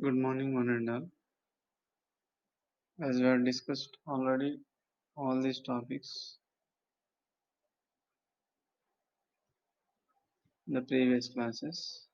Good morning, one and all. As we have discussed already all these topics in the previous classes.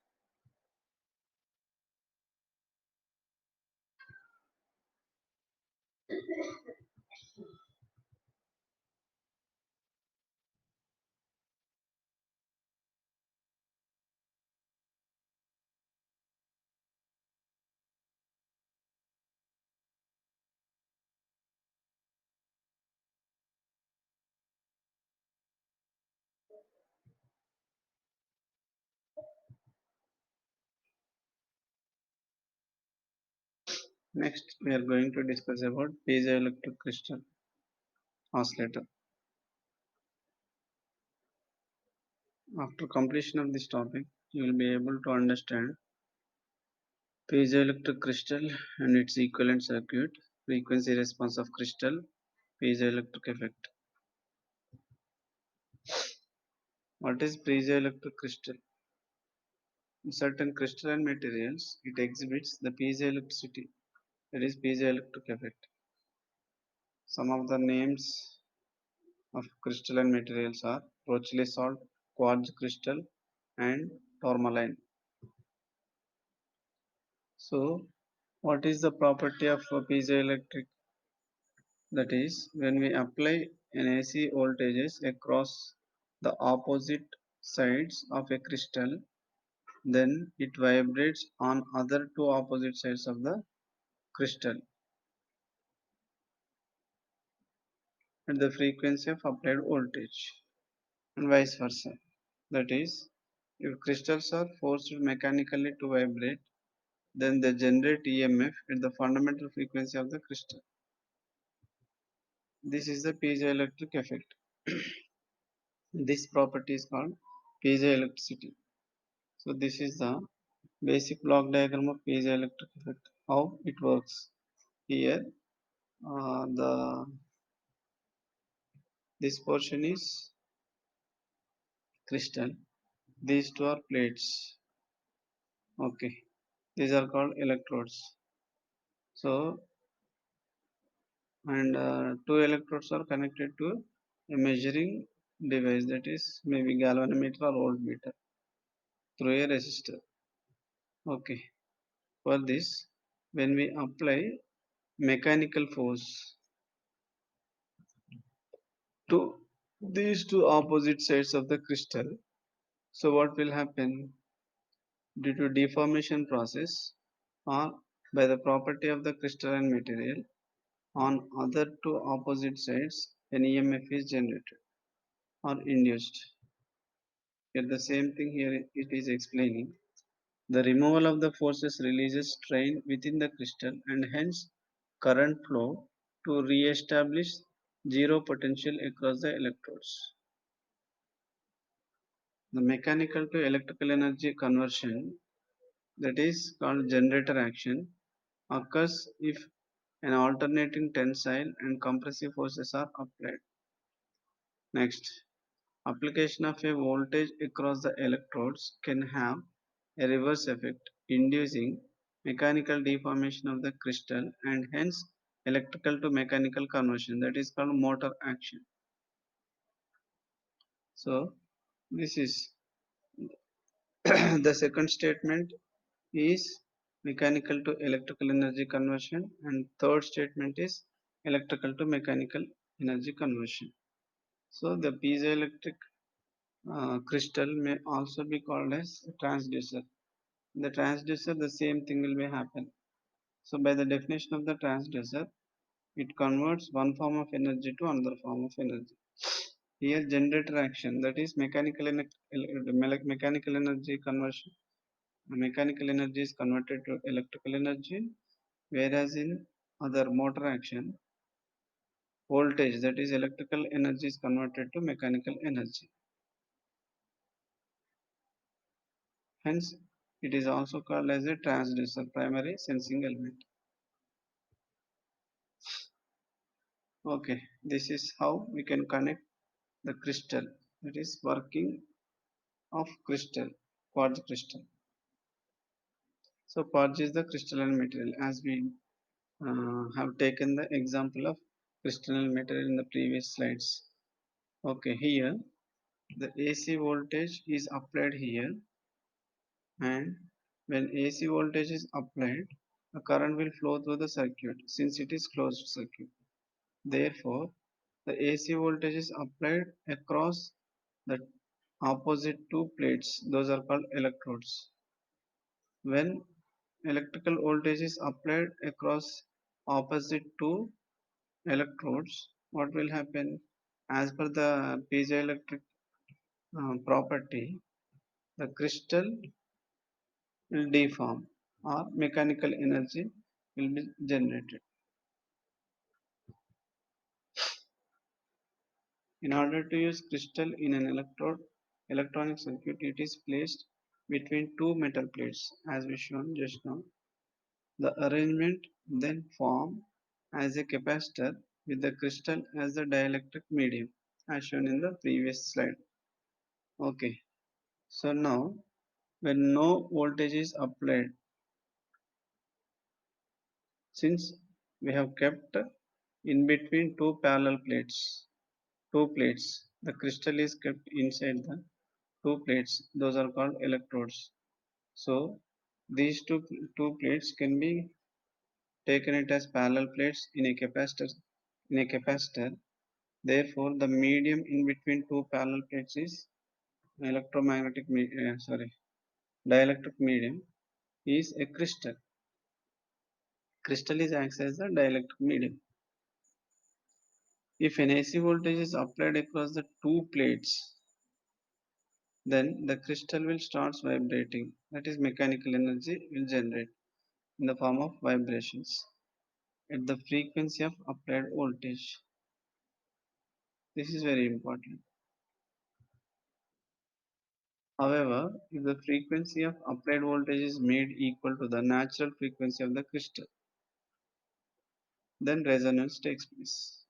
Next, we are going to discuss about piezoelectric crystal oscillator. After completion of this topic, you will be able to understand piezoelectric crystal and its equivalent circuit, frequency response of crystal, piezoelectric effect. What is piezoelectric crystal? In certain crystalline materials, it exhibits the piezoelectricity, that is piezoelectric effect. Some of the names of crystalline materials are Rochley salt, quartz crystal, and tourmaline. So, what is the property of a piezoelectric? That is, when we apply an AC voltages across the opposite sides of a crystal, then it vibrates on other two opposite sides of the crystal at the frequency of applied voltage, and vice versa. That is, if crystals are forced mechanically to vibrate, then they generate EMF at the fundamental frequency of the crystal. This is the piezoelectric effect. This property is called piezoelectricity. So this is the basic block diagram of piezoelectric effect. How it works. Here, the this portion is crystal. These two are plates. Okay, these are called electrodes. So and two electrodes are connected to a measuring device, that is maybe galvanometer or voltmeter, through a resistor. Okay, for this, when we apply mechanical force to these two opposite sides of the crystal, so what will happen? Due to deformation process or by the property of the crystalline material, on other two opposite sides an EMF is generated or induced. Here the same thing here it is explaining. The removal of the forces releases strain within the crystal and hence current flow to re-establish zero potential across the electrodes. The mechanical to electrical energy conversion, that is called generator action, occurs if an alternating tensile and compressive forces are applied. Next, application of a voltage across the electrodes can have a reverse effect, inducing mechanical deformation of the crystal and hence electrical to mechanical conversion, that is called motor action. So this is the second statement is mechanical to electrical energy conversion, and third statement is electrical to mechanical energy conversion. So the piezoelectric crystal may also be called as transducer. In the transducer, the same thing will be happen. So by the definition of the transducer, it converts one form of energy to another form of energy. Here, generator action, that is mechanical energy conversion. Mechanical energy is converted to electrical energy, whereas in other motor action, voltage, that is electrical energy, is converted to mechanical energy. Hence, it is also called as a transducer, primary sensing element. Okay, this is how we can connect the crystal, that is working of crystal, quartz crystal. So purge is the crystalline material, as we have taken the example of crystalline material in the previous slides. Okay, here the AC voltage is applied here, and when AC voltage is applied, a current will flow through the circuit since it is closed circuit. Therefore, the AC voltage is applied across the opposite two plates. Those are called electrodes. When electrical voltage is applied across opposite two electrodes, what will happen? As per the piezoelectric property, the crystal will deform or mechanical energy will be generated. In order to use crystal in an electronic circuit, it is placed between two metal plates as we shown just now. The arrangement then form as a capacitor with the crystal as the dielectric medium as shown in the previous slide. Okay, so now when no voltage is applied, since we have kept in between two parallel plates, the crystal is kept inside the two plates, those are called electrodes. So these two plates can be taken it as parallel plates in a capacitor. Therefore, the medium in between two parallel plates is dielectric medium is a crystal. Crystal is acts as the dielectric medium. If an AC voltage is applied across the two plates, then the crystal will start vibrating. That is, mechanical energy will generate in the form of vibrations at the frequency of applied voltage. This is very important. However, if the frequency of applied voltage is made equal to the natural frequency of the crystal, then resonance takes place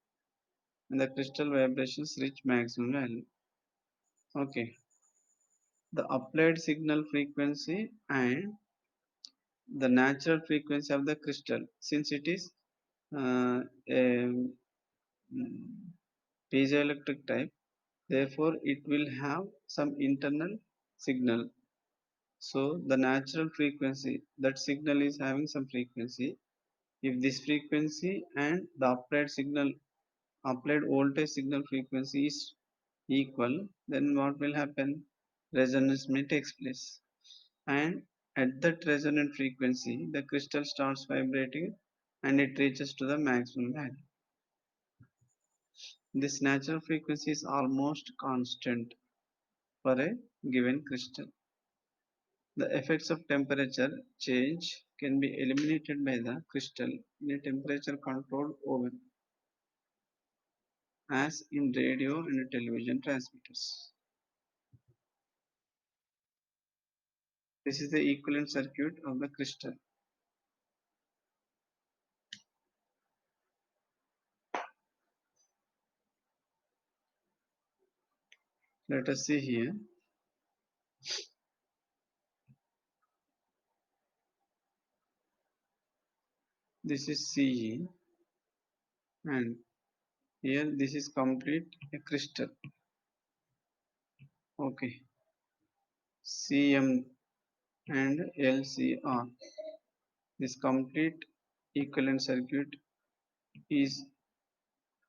and the crystal vibrations reach maximum value. Okay, the applied signal frequency and the natural frequency of the crystal, since it is a piezoelectric type, therefore it will have some internal signal. So the natural frequency, that signal is having some frequency. If this frequency and the applied voltage signal frequency is equal, then what will happen? Resonance may takes place, and at that resonant frequency the crystal starts vibrating and it reaches to the maximum value. This natural frequency is almost constant for a given crystal. The effects of temperature change can be eliminated by the crystal in a temperature controlled oven, as in radio and television transmitters. This is the equivalent circuit of the crystal. Let us see here. This is Ce, and here this is complete a crystal. Okay, Cm and Lcr. This complete equivalent circuit is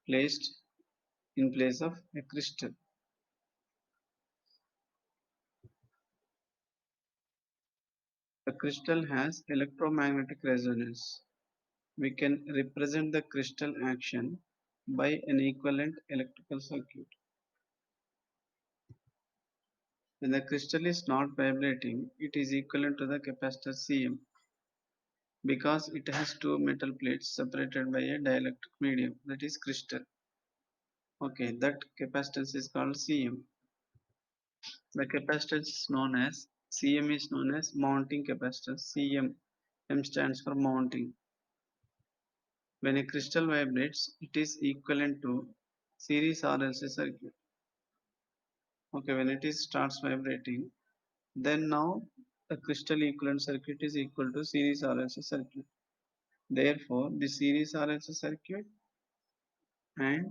placed in place of a crystal. The crystal has electromagnetic resonance. We can represent the crystal action by an equivalent electrical circuit. When the crystal is not vibrating, it is equivalent to the capacitor Cm because it has two metal plates separated by a dielectric medium, that is crystal. Okay, that capacitance is called Cm. The capacitance is known as Cm is known as mounting capacitance. Cm, M stands for mounting. When a crystal vibrates, it is equivalent to series RLC circuit. Okay, when it is starts vibrating, then now the crystal equivalent circuit is equal to series RLC circuit. Therefore, the series RLC circuit and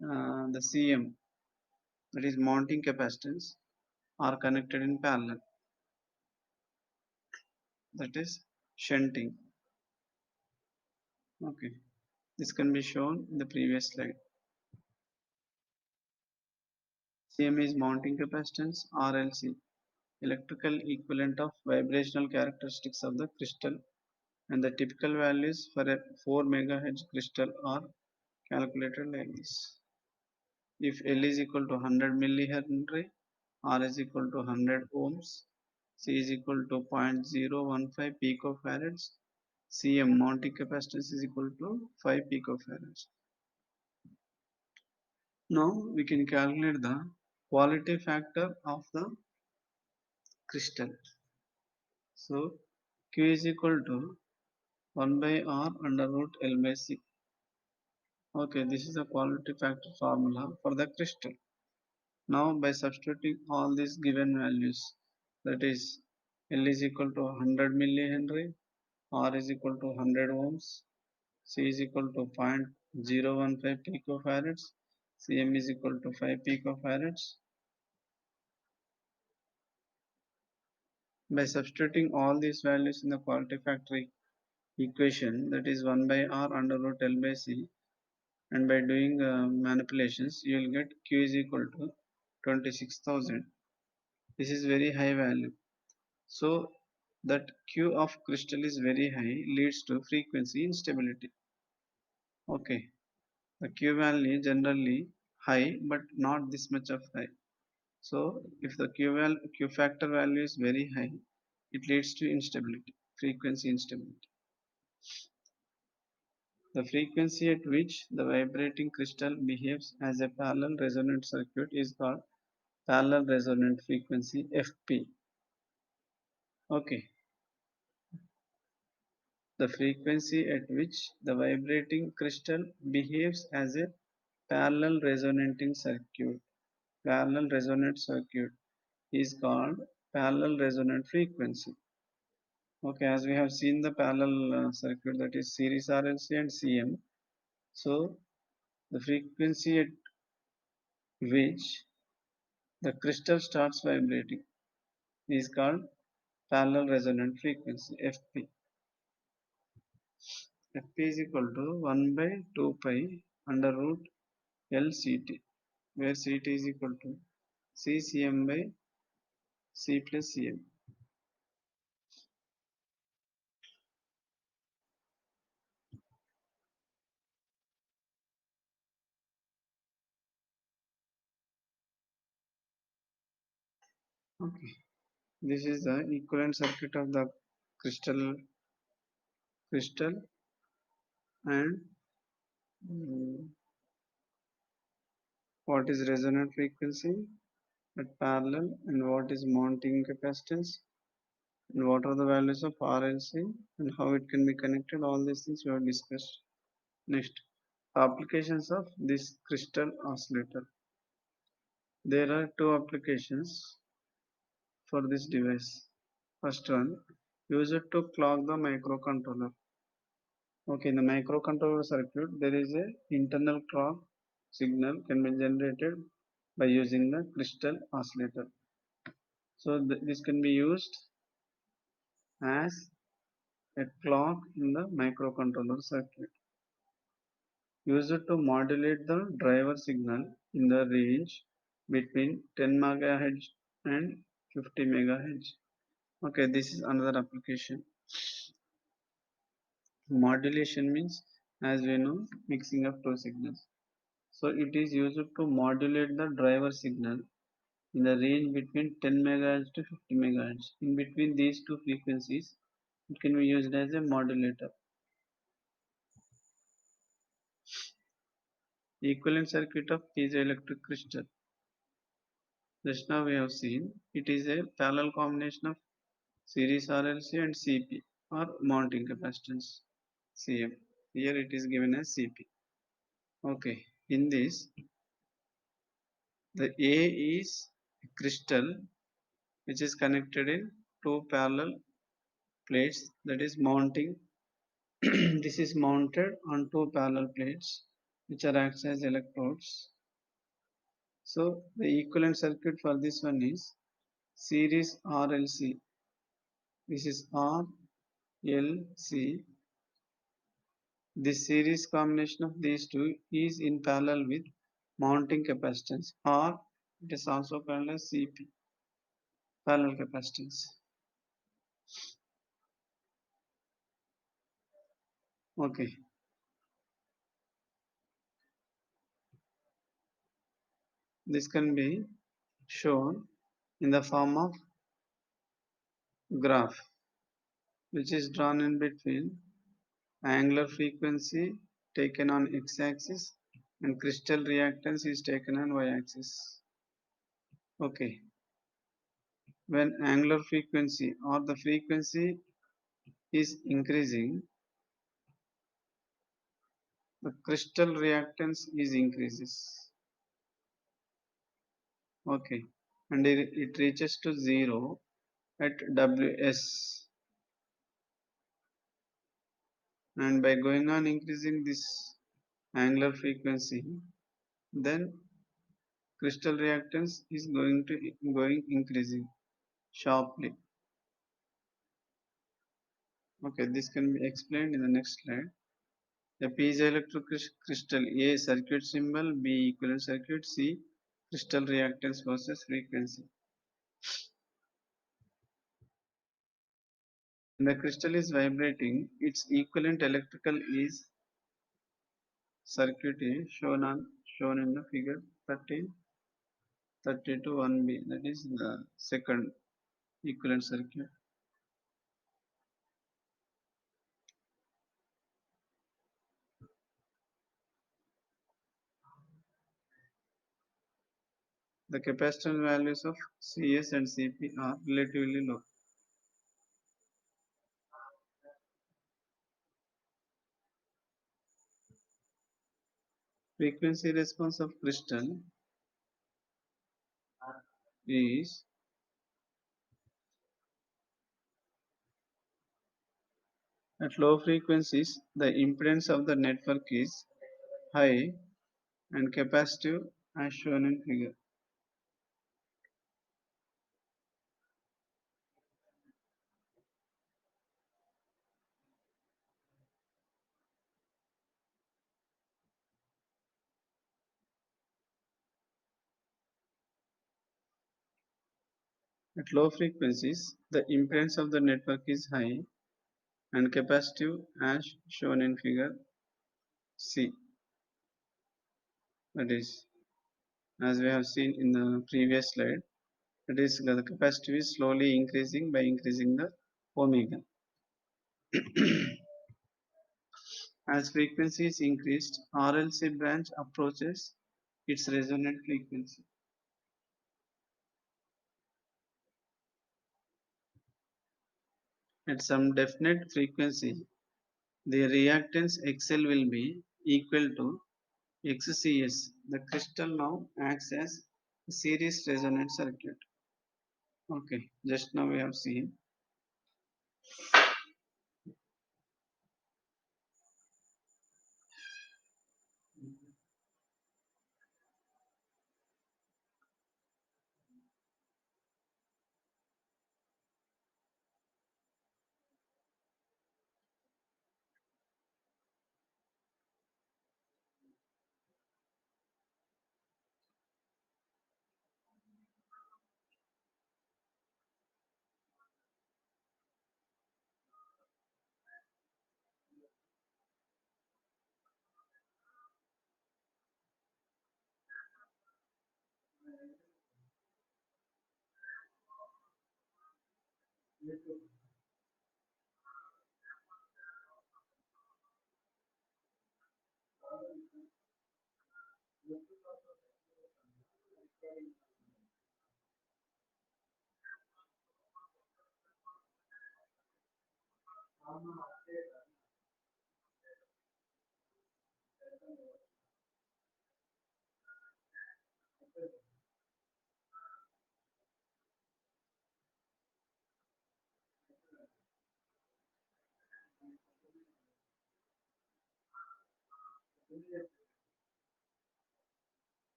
the CM, that is mounting capacitance, are connected in parallel, that is shunting. Okay, this can be shown in the previous slide. CM is mounting capacitance, RLC, electrical equivalent of vibrational characteristics of the crystal, and the typical values for a 4 MHz crystal are calculated like this. If L is equal to 100 millihenry, R is equal to 100 ohms, C is equal to 0.015 picofarads, Cm mounting capacitance is equal to 5 picofarads. Now we can calculate the quality factor of the crystal. So Q is equal to 1 by R under root L by C. Okay, this is the quality factor formula for the crystal. Now by substituting all these given values, that is L is equal to 100 millihenry, R is equal to 100 ohms, C is equal to 0.015 picofarads, Cm is equal to 5 picofarads. By substituting all these values in the quality factor equation, that is 1 by R under root L by C, and by doing manipulations, you will get Q is equal to 26,000. This is very high value. So that Q of crystal is very high leads to frequency instability. Okay, the Q value generally high but not this much of high. So if the Q factor value is very high, it leads to instability, frequency instability. The frequency at which the vibrating crystal behaves as a parallel resonant circuit is called parallel resonant frequency FP. Okay, the frequency at which the vibrating crystal behaves as a parallel resonating circuit. Parallel resonant circuit is called parallel resonant frequency. Okay, as we have seen the parallel circuit, that is series RLC and CM. So the frequency at which the crystal starts vibrating is called parallel resonant frequency FP. FP is equal to 1 by 2 pi under root LCT, where CT is equal to CCM by C plus CM. Okay, this is the equivalent circuit of the crystal and what is resonant frequency at parallel and what is mounting capacitance and what are the values of RLC and how it can be connected. All these things we have discussed. Next, applications of this crystal oscillator. There are two applications for this device. First one, use it to clock the microcontroller. Okay, in the microcontroller circuit, there is a internal clock signal can be generated by using the crystal oscillator. So this can be used as a clock in the microcontroller circuit. Use it to modulate the driver signal in the range between 10 MHz and 50 MHz. Okay, this is another application. Modulation means, as we know, mixing of two signals. So it is used to modulate the driver signal in the range between 10 MHz to 50 MHz. In between these two frequencies, it can be used as a modulator. Equivalent circuit of piezoelectric crystal. Just now we have seen it is a parallel combination of series RLC and CP or mounting capacitance CM. Here it is given as CP. Okay, in this the A is crystal which is connected in two parallel plates, that is mounting. This is mounted on two parallel plates which are acts as electrodes. So the equivalent circuit for this one is series RLC. This is RLC. This series combination of these two is in parallel with mounting capacitance, or it is also called as CP, parallel capacitance. Okay, this can be shown in the form of graph, which is drawn in between angular frequency taken on x-axis and crystal reactance is taken on y-axis. Okay, when angular frequency or the frequency is increasing, the crystal reactance is increases. Okay, and it reaches to 0 at Ws, and by going on increasing this angular frequency, then crystal reactance is going increasing sharply. Okay, this can be explained in the next slide. A piezoelectric crystal, A circuit symbol, B equivalent circuit, C crystal reactance versus frequency. When the crystal is vibrating, its equivalent electrical is circuit A, shown in the figure 13, 32 1B. That is the second equivalent circuit. The capacitance values of Cs and Cp are relatively low. Frequency response of crystal is at low frequencies, the impedance of the network is high and capacitive as shown in figure. At low frequencies, the impedance of the network is high and capacitive as shown in figure C. That is, as we have seen in the previous slide, that is the capacitive is slowly increasing by increasing the omega. As frequency is increased, RLC branch approaches its resonant frequency. At some definite frequency, the reactance XL will be equal to XCS. The crystal now acts as a series resonant circuit. Okay, just now we have seen.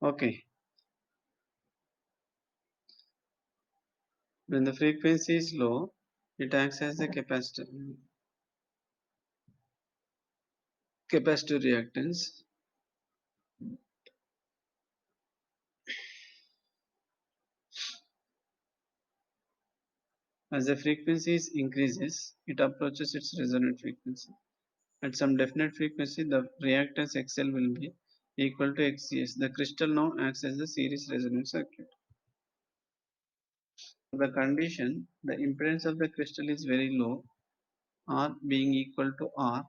Okay, when the frequency is low, it acts as a capacitor reactance. As the frequency increases, it approaches its resonant frequency. At some definite frequency, the reactance XL will be equal to XCS. The crystal now acts as the series resonant circuit. The condition, the impedance of the crystal is very low, R being equal to R,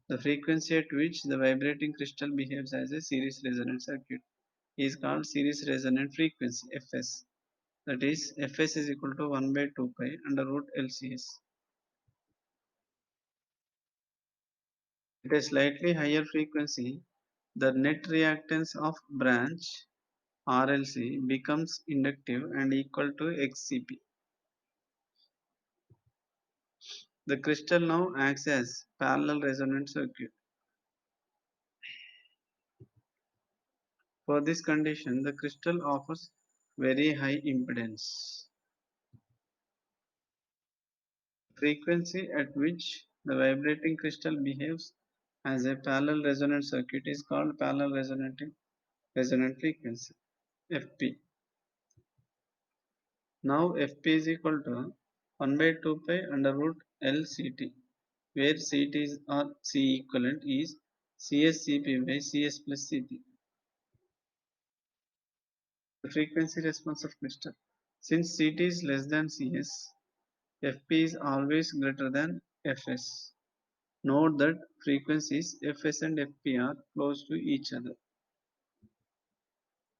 the frequency at which the vibrating crystal behaves as a series resonant circuit is called series resonant frequency, Fs. That is, Fs is equal to 1 by 2 pi under root LCS. At a slightly higher frequency, the net reactance of branch RLC becomes inductive and equal to XCP. The crystal now acts as parallel resonant circuit. For this condition, the crystal offers very high impedance. Frequency at which the vibrating crystal behaves as a parallel resonant circuit is called parallel resonant frequency, Fp. Now Fp is equal to 1 by 2 pi under root LCT, where CT or C equivalent is CSCP by CS plus CP. The frequency response of crystal. Since CT is less than CS, Fp is always greater than Fs. Note that frequencies Fs and Fp are close to each other.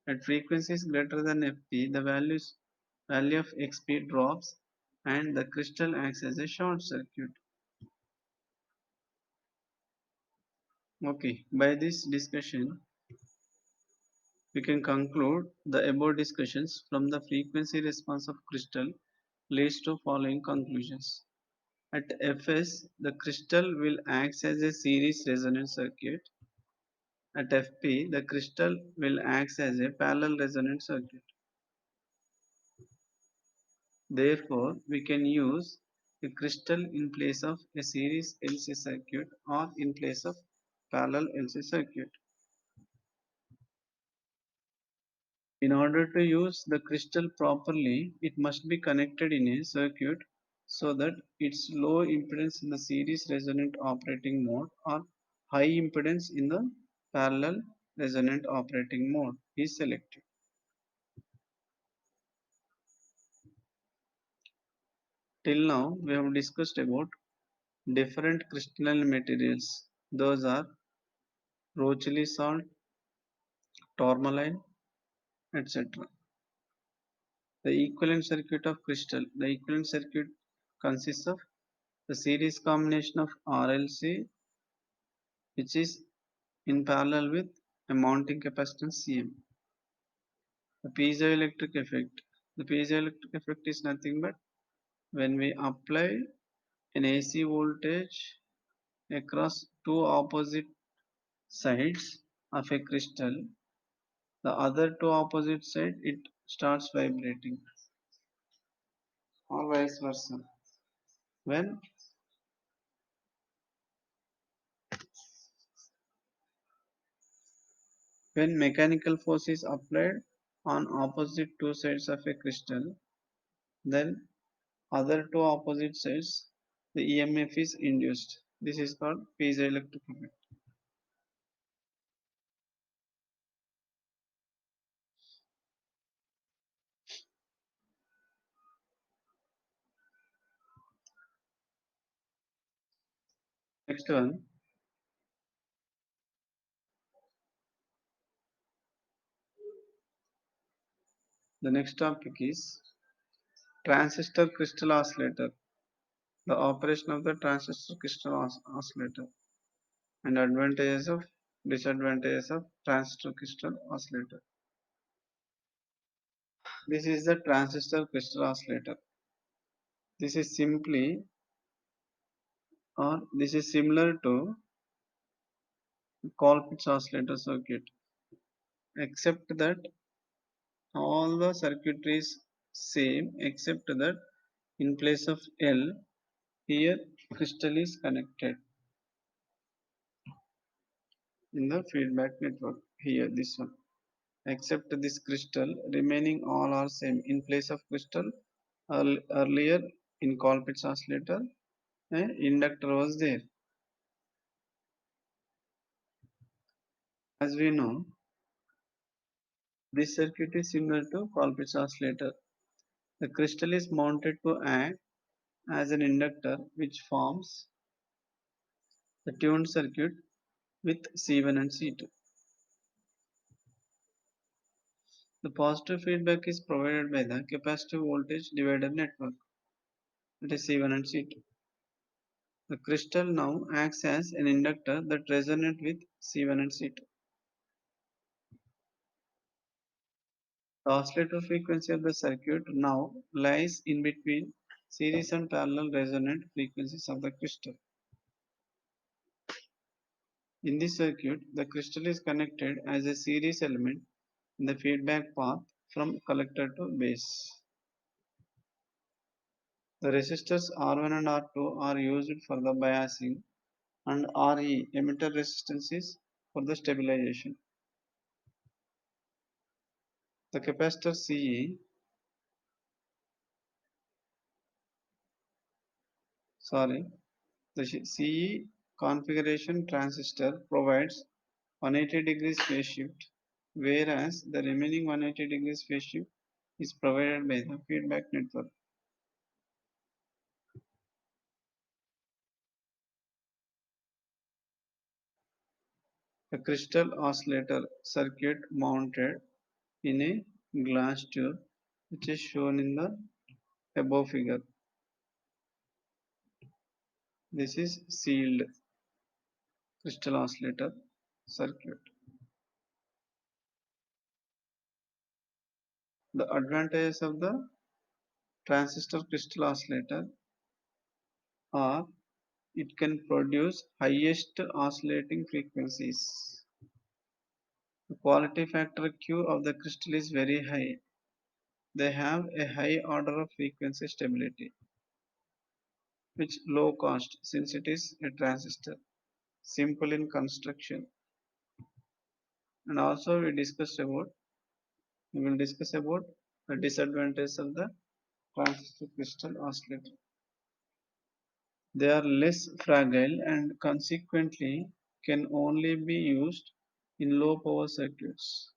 At frequencies greater than Fp, the value of Xp drops and the crystal acts as a short circuit. Okay, by this discussion, we can conclude the above discussions from the frequency response of crystal leads to following conclusions. At Fs, the crystal will act as a series resonant circuit. At Fp, the crystal will act as a parallel resonant circuit. Therefore, we can use a crystal in place of a series LC circuit or in place of parallel LC circuit. In order to use the crystal properly, it must be connected in a circuit so that its low impedance in the series resonant operating mode or high impedance in the parallel resonant operating mode is selected. Till now, we have discussed about different crystalline materials. Those are Rochely salt, tourmaline, etc. The equivalent circuit of crystal. The equivalent circuit consists of the series combination of RLC, which is in parallel with a mounting capacitance Cm. The piezoelectric effect. The piezoelectric effect is nothing but when we apply an AC voltage across two opposite sides of a crystal, the other two opposite side it starts vibrating. or vice versa. When when mechanical force is applied on opposite two sides of a crystal, then other two opposite sides the EMF is induced. This is called piezoelectric effect. Next one, the next topic is transistor crystal oscillator. The operation of the transistor crystal oscillator and advantages of disadvantages of transistor crystal oscillator. This is the transistor crystal oscillator. This is simply or this is similar to Colpitts oscillator circuit, except that all the circuitry is same except that in place of L here crystal is connected in the feedback network here this one, except this crystal remaining all are same. In place of crystal earlier in Colpitts oscillator an inductor was there. As we know, this circuit is similar to Colpitts oscillator. The crystal is mounted to act as an inductor which forms the tuned circuit with C1 and C2. The positive feedback is provided by the capacitive voltage divider network, that is C1 and C2. The crystal now acts as an inductor that resonates with C1 and C2. The oscillator frequency of the circuit now lies in between series and parallel resonant frequencies of the crystal. In this circuit, the crystal is connected as a series element in the feedback path from collector to base. The resistors R1 and R2 are used for the biasing and RE emitter resistances for the stabilization. The capacitor sorry, the CE configuration transistor provides 180 degrees phase shift, whereas the remaining 180 degrees phase shift is provided by the feedback network. A crystal oscillator circuit mounted in a glass tube, which is shown in the above figure. This is sealed crystal oscillator circuit. The advantages of the transistor crystal oscillator are it can produce highest oscillating frequencies. The quality factor Q of the crystal is very high. They have a high order of frequency stability, which low cost since it is a transistor, simple in construction. And also we will discuss about the disadvantages of the transistor crystal oscillator. They are less fragile and consequently can only be used in low power circuits.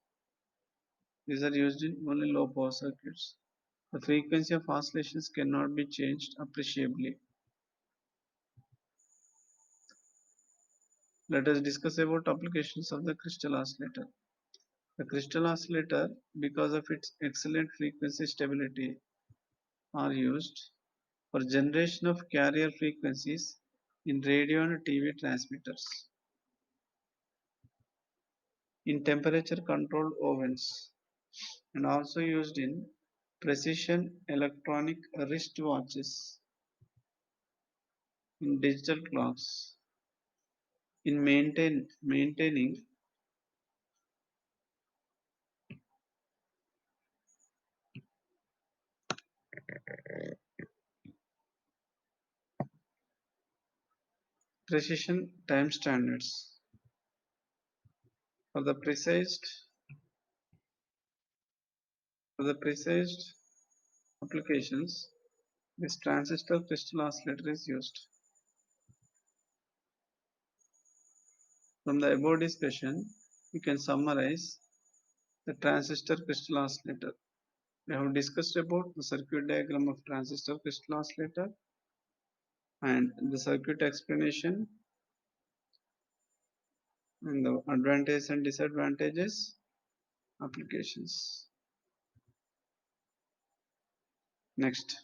These are used in only low power circuits. The frequency of oscillations cannot be changed appreciably. Let us discuss about applications of the crystal oscillator. The crystal oscillator, because of its excellent frequency stability, are used for generation of carrier frequencies in radio and TV transmitters, in temperature controlled ovens, and also used in precision electronic wristwatches, in digital clocks, in maintaining Precision time standards. For the precise applications, this transistor crystal oscillator is used. From the above discussion, we can summarize the transistor crystal oscillator. We have discussed about the circuit diagram of transistor crystal oscillator and the circuit explanation and the advantages and disadvantages applications. Next,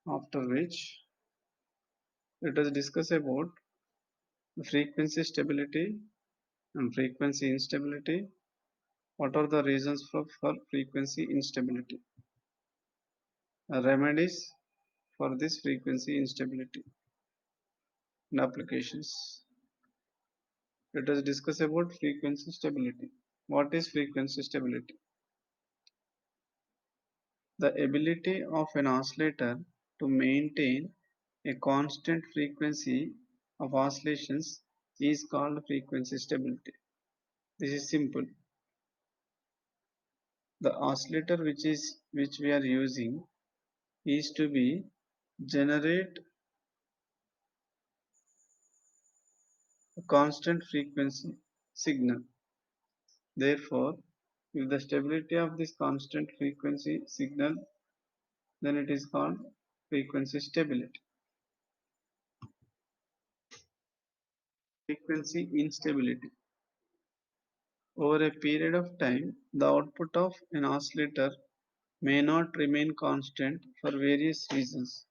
after which let us discuss about the frequency stability and frequency instability. What are the reasons for frequency instability? Remedies for this frequency instability and applications. Let us discuss about frequency stability. What is frequency stability? The ability of an oscillator to maintain a constant frequency of oscillations is called frequency stability. This is simple. The oscillator which we are using is to be generate a constant frequency signal. Therefore, if the stability of this constant frequency signal, then it is called frequency stability. Frequency instability. Over a period of time, the output of an oscillator may not remain constant for various reasons.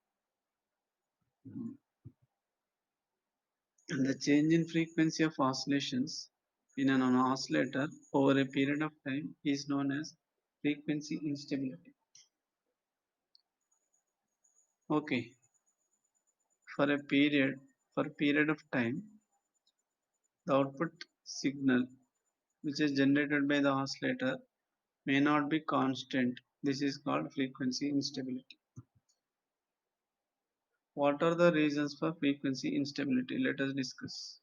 And the change in frequency of oscillations in an oscillator over a period of time is known as frequency instability. Okay, for a period of time, the output signal which is generated by the oscillator may not be constant. This is called frequency instability. What are the reasons for frequency instability? Let us discuss.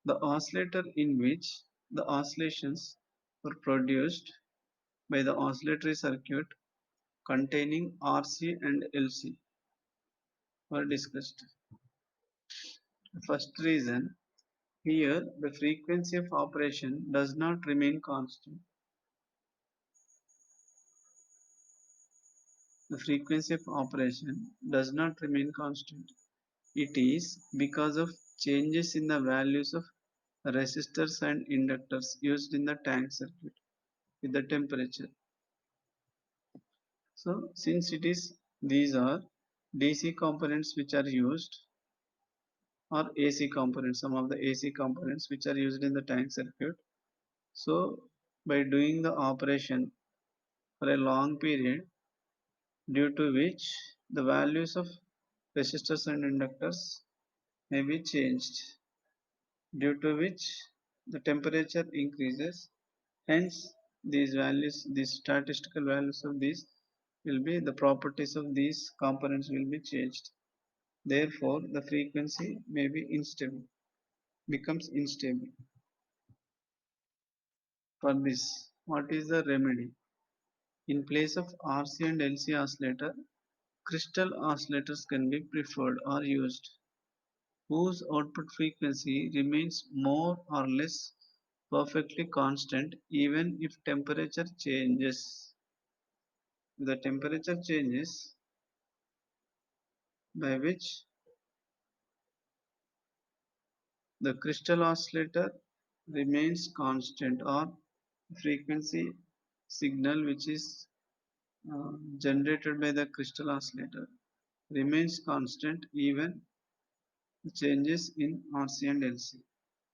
The oscillator in which the oscillations were produced by the oscillatory circuit containing RC and LC were discussed. The first reason, here the frequency of operation does not remain constant. The frequency of operation does not remain constant. It is because of changes in the values of resistors and inductors used in the tank circuit with the temperature. So since these are DC components which are used, or AC components, some of the AC components which are used in the tank circuit. So by doing the operation for a long period, due to which the values of resistors and inductors may be changed, due to which the temperature increases. Hence, these statistical values of these will be the properties of these components will be changed. Therefore, the frequency may be unstable, becomes unstable. For this, what is the remedy? In place of RC and LC oscillator, crystal oscillators can be preferred or used, whose output frequency remains more or less perfectly constant even if temperature changes. The temperature changes by which the crystal oscillator remains constant, or frequency signal which is generated by the crystal oscillator remains constant even changes in RC and LC.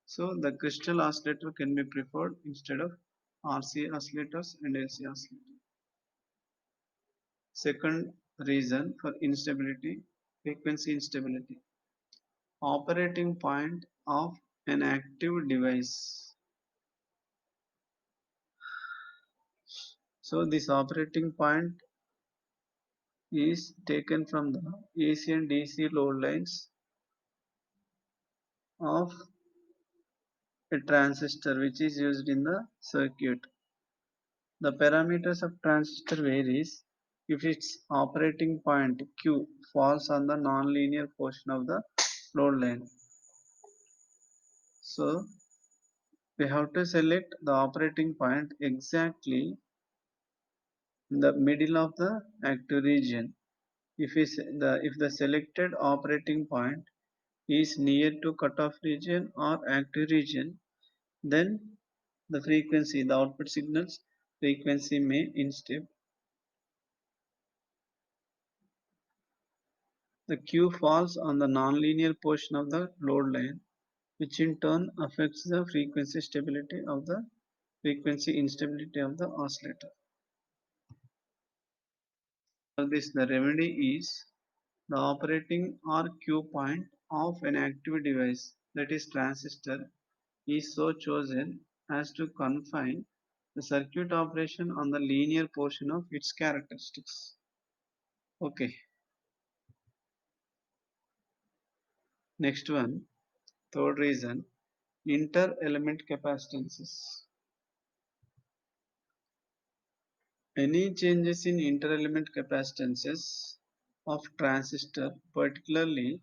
So the crystal oscillator can be preferred instead of RC oscillators and LC oscillators. Second reason for instability, frequency instability. Operating point of an active device. So this operating point is taken from the AC and DC load lines of a transistor which is used in the circuit. The parameters of transistor varies if its operating point Q falls on the nonlinear portion of the load line. So we have to select the operating point exactly in the middle of the active region. If the selected operating point is near to cutoff region or active region, then the output signal's frequency may instead the Q falls on the nonlinear portion of the load line, which in turn affects the frequency instability of the oscillator. For this, the remedy is the operating or Q point of an active device, that is transistor, is so chosen as to confine the circuit operation on the linear portion of its characteristics. Okay, next one, third reason, inter-element capacitances. Any changes in inter-element capacitances of transistor, particularly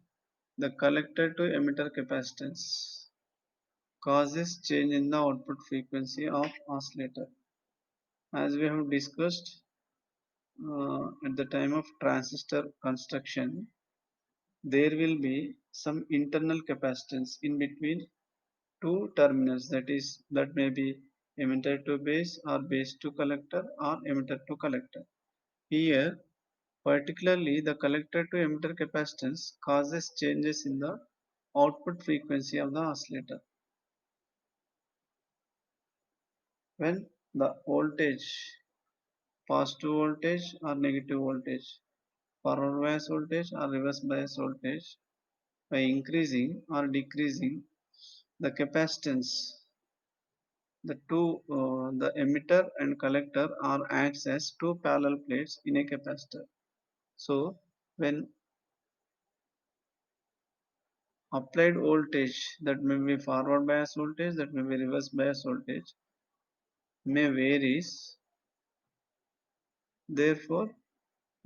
the collector to emitter capacitance, causes change in the output frequency of oscillator. As we have discussed at the time of transistor construction, there will be some internal capacitance in between two terminals, that may be emitter to base or base to collector or emitter to collector. Here, particularly the collector to emitter capacitance causes changes in the output frequency of the oscillator. When the voltage, positive voltage or negative voltage, forward bias voltage or reverse bias voltage, by increasing or decreasing the capacitance, the emitter and collector are acts as two parallel plates in a capacitor. So when applied voltage, that may be forward bias voltage, that may be reverse bias voltage, may varies, therefore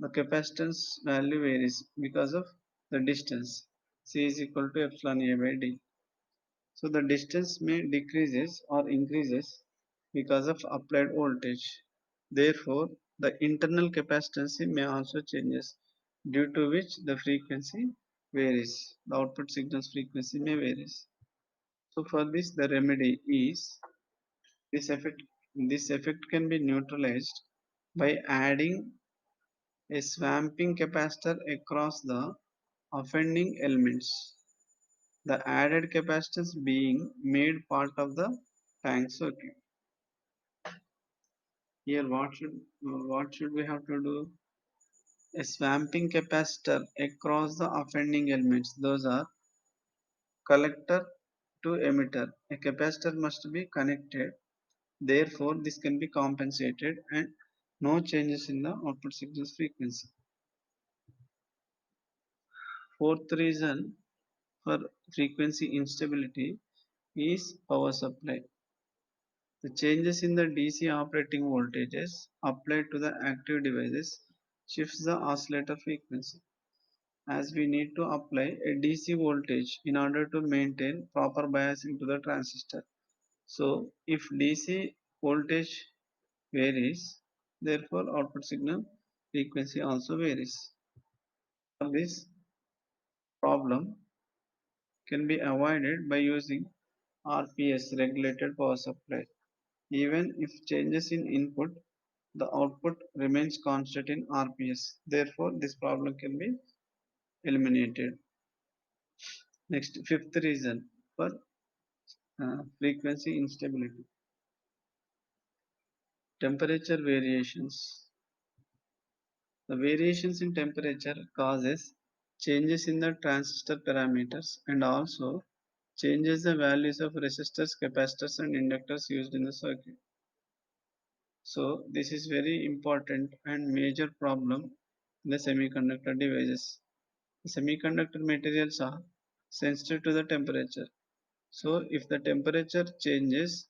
the capacitance value varies because of the distance. C is equal to epsilon A by D. So the distance may decreases or increases because of applied voltage. Therefore, the internal capacitance may also changes, due to which the frequency varies. The output signal's frequency may varies. So for this, the remedy is this effect. This effect can be neutralized by adding a swamping capacitor across the offending elements. The added capacitance being made part of the tank circuit. Here, what should we have to do? A swamping capacitor across the offending elements. Those are collector to emitter. A capacitor must be connected. Therefore, this can be compensated and no changes in the output signal's frequency. Fourth reason for frequency instability is power supply. The changes in the DC operating voltages applied to the active devices shifts the oscillator frequency, as we need to apply a DC voltage in order to maintain proper biasing to the transistor. So if DC voltage varies, therefore output signal frequency also varies. This problem can be avoided by using RPS, regulated power supply. Even if changes in input, the output remains constant in RPS. Therefore, this problem can be eliminated. Next, fifth reason for frequency instability, temperature variations. The variations in temperature causes changes in the transistor parameters and also changes the values of resistors, capacitors and inductors used in the circuit. So this is very important and major problem in the semiconductor devices. The semiconductor materials are sensitive to the temperature. So if the temperature changes,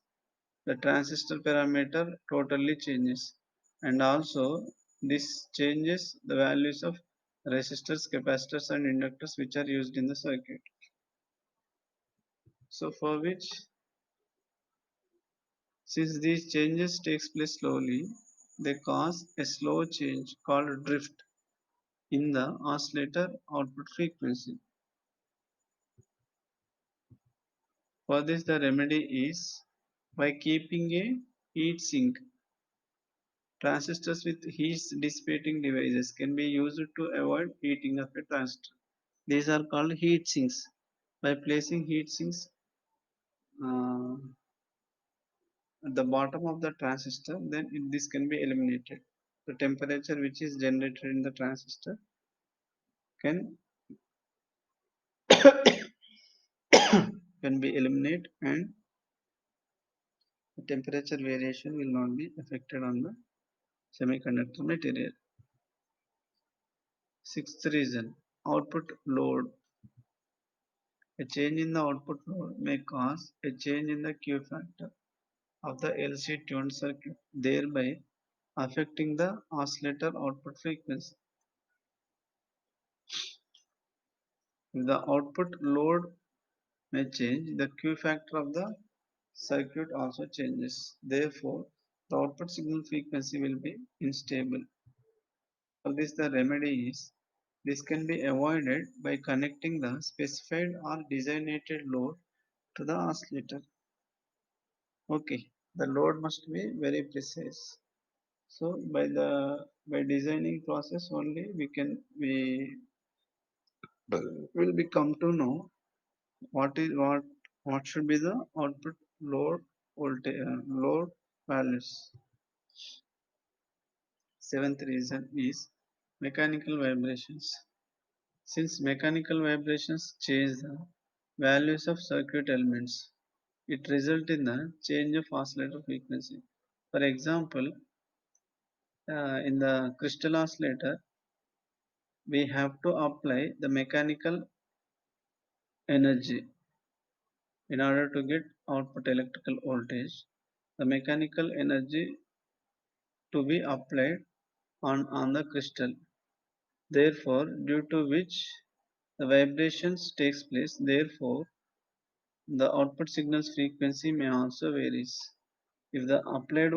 the transistor parameter totally changes, and also this changes the values of resistors, capacitors and inductors which are used in the circuit. So for which, since these changes takes place slowly, they cause a slow change called drift in the oscillator output frequency. For this, the remedy is by keeping a heat sink. Transistors with heat dissipating devices can be used to avoid heating of a transistor. These are called heat sinks. By placing heat sinks uh, at the bottom of the transistor, then this can be eliminated. The temperature which is generated in the transistor can can be eliminated, and the temperature variation will not be affected on the semiconductor material. Sixth reason, output load. A change in the output load may cause a change in the Q factor of the LC tuned circuit, thereby affecting the oscillator output frequency. If the output load may change, the Q factor of the circuit also changes. Therefore, the output signal frequency will be unstable. For this, the remedy is this can be avoided by connecting the specified or designated load to the oscillator. Okay, the load must be very precise. So by designing process only we will be come to know what should be the output load voltage load values. Seventh reason is mechanical vibrations. Since mechanical vibrations change the values of circuit elements, it results in the change of oscillator frequency. For example, in the crystal oscillator, we have to apply the mechanical energy in order to get output electrical voltage. The mechanical energy to be applied on the crystal. Therefore, due to which the vibrations takes place, therefore the output signal's frequency may also varies. If the applied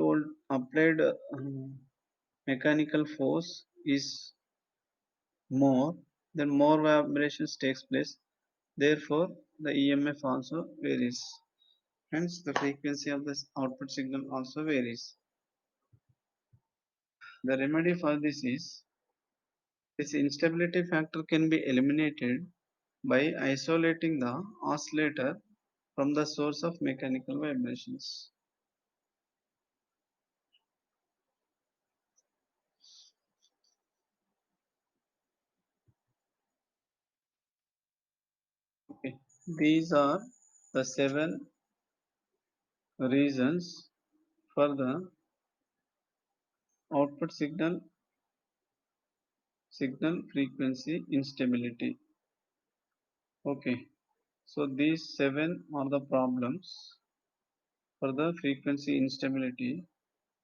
mechanical force is more, then more vibrations takes place. Therefore, the EMF also varies. Hence, the frequency of this output signal also varies. The remedy for this instability factor can be eliminated by isolating the oscillator from the source of mechanical vibrations. Okay. These are the seven reasons for the output signal frequency instability. Okay. So these seven are the problems for the frequency instability,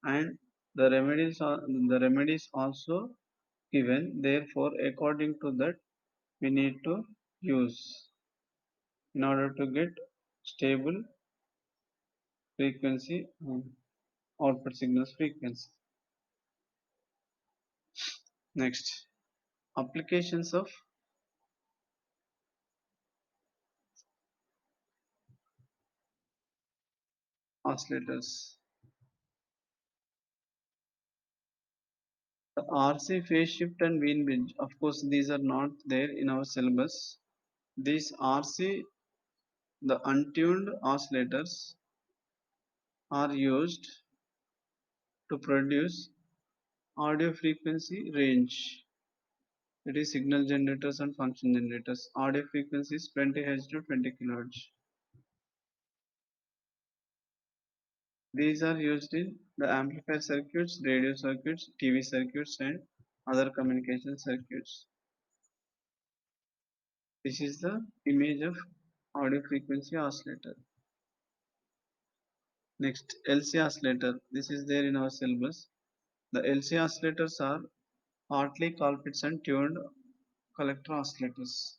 and the remedies also given. Therefore, according to that, we need to use in order to get stable frequency output signals frequency. Next, applications of oscillators. The RC phase shift and Wien bridge. Of course, these are not there in our syllabus. These RC, the untuned oscillators, are used to produce audio frequency range. It is signal generators and function generators. Audio frequency is 20 Hz to 20 kHz. These are used in the amplifier circuits, radio circuits, TV circuits, and other communication circuits. This is the image of audio frequency oscillator. Next, LC oscillator. This is there in our syllabus. The LC oscillators are Hartley, Colpitts, and tuned collector oscillators.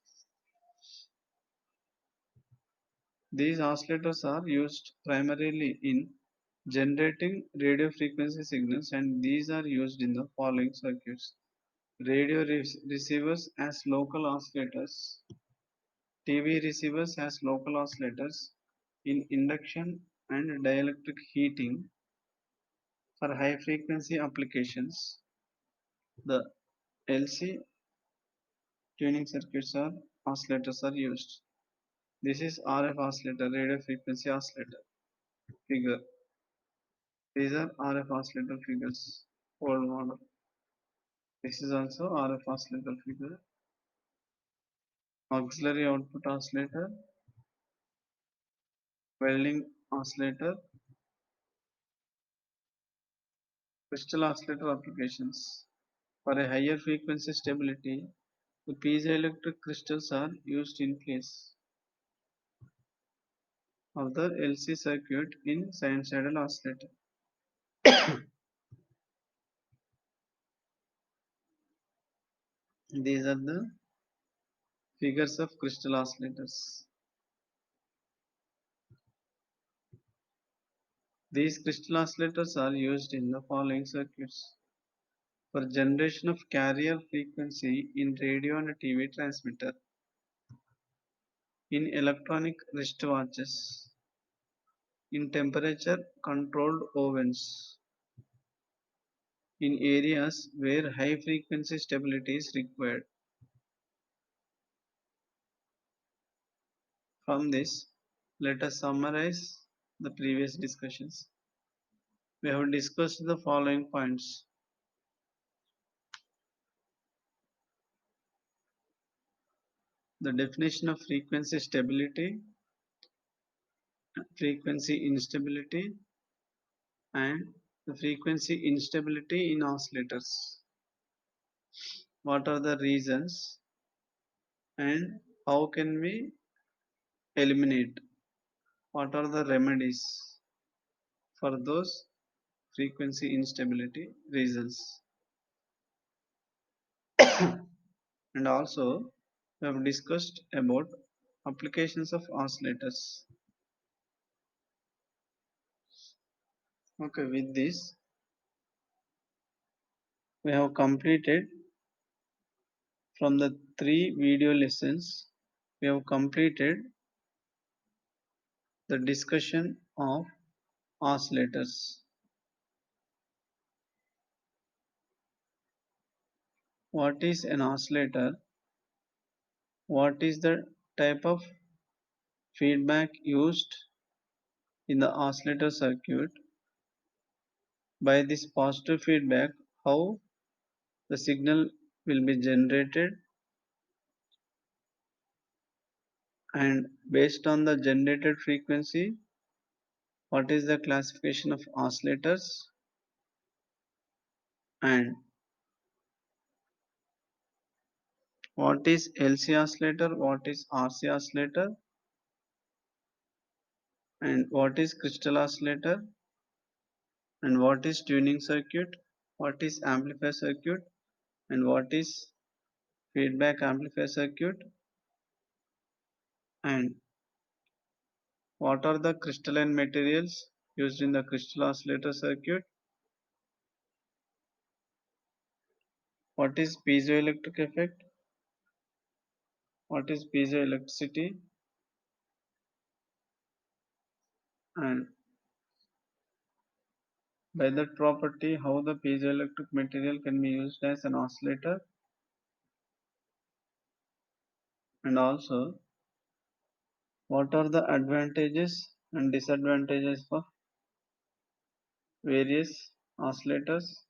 These oscillators are used primarily in generating radio frequency signals, and these are used in the following circuits: radio receivers as local oscillators, TV receivers as local oscillators in induction and dielectric heating. For high frequency applications, the LC tuning circuits or oscillators are used. This is RF oscillator, radio frequency oscillator figure. These are RF oscillator figures, old model. This is also RF oscillator figure. Auxiliary output oscillator, welding oscillator, crystal oscillator applications. For a higher frequency stability, the piezoelectric crystals are used in place of the LC circuit in sinusoidal oscillator. These are the figures of crystal oscillators. These crystal oscillators are used in the following circuits: for generation of carrier frequency in radio and TV transmitter, in electronic wristwatches, in temperature controlled ovens, in areas where high frequency stability is required. From this, let us summarize the previous discussions. We have discussed the following points: the definition of frequency stability, frequency instability, and the frequency instability in oscillators. What are the reasons and how can we eliminate? What are the remedies for those frequency instability reasons? And also, we have discussed about applications of oscillators. Okay, with this, we have completed from the 3 video lessons. We have completed the discussion of oscillators. What is an oscillator? What is the type of feedback used in the oscillator circuit? By this positive feedback, how the signal will be generated, and based on the generated frequency, what is the classification of oscillators, and what is LC oscillator, what is RC oscillator, and what is crystal oscillator, and what is tuning circuit, what is amplifier circuit, and what is feedback amplifier circuit, and what are the crystalline materials used in the crystal oscillator circuit, what is piezoelectric effect, what is piezoelectricity, and by that property how the piezoelectric material can be used as an oscillator, and also What are the advantages and disadvantages of various oscillators?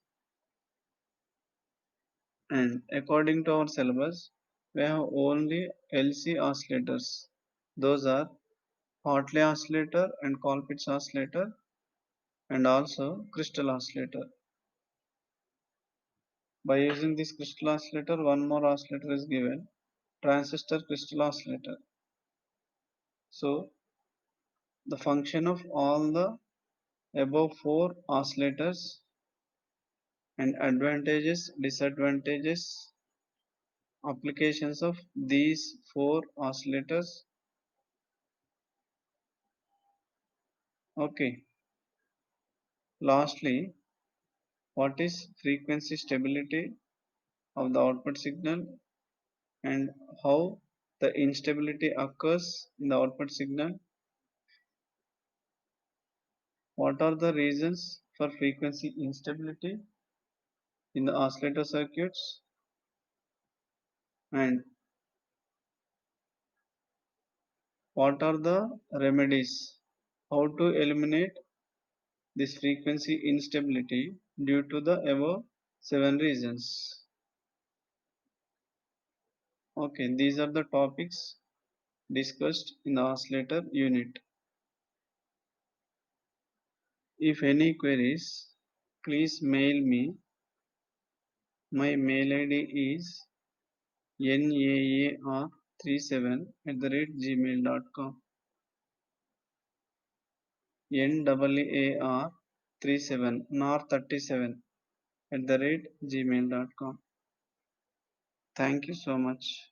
And according to our syllabus, we have only LC oscillators. Those are Hartley oscillator and Colpitts oscillator and also crystal oscillator. By using this crystal oscillator, one more oscillator is given, transistor crystal oscillator. So the function of all the above four oscillators and advantages, disadvantages, applications of these four oscillators. Okay. Lastly, what is frequency stability of the output signal and how the instability occurs in the output signal? What are the reasons for frequency instability in the oscillator circuits? And what are the remedies? How to eliminate this frequency instability due to the above seven reasons? Okay, these are the topics discussed in the oscillator unit. If any queries, please mail me. My mail ID is naar37@gmail.com. NAAR37 NAR37 @gmail.com. Thank you so much.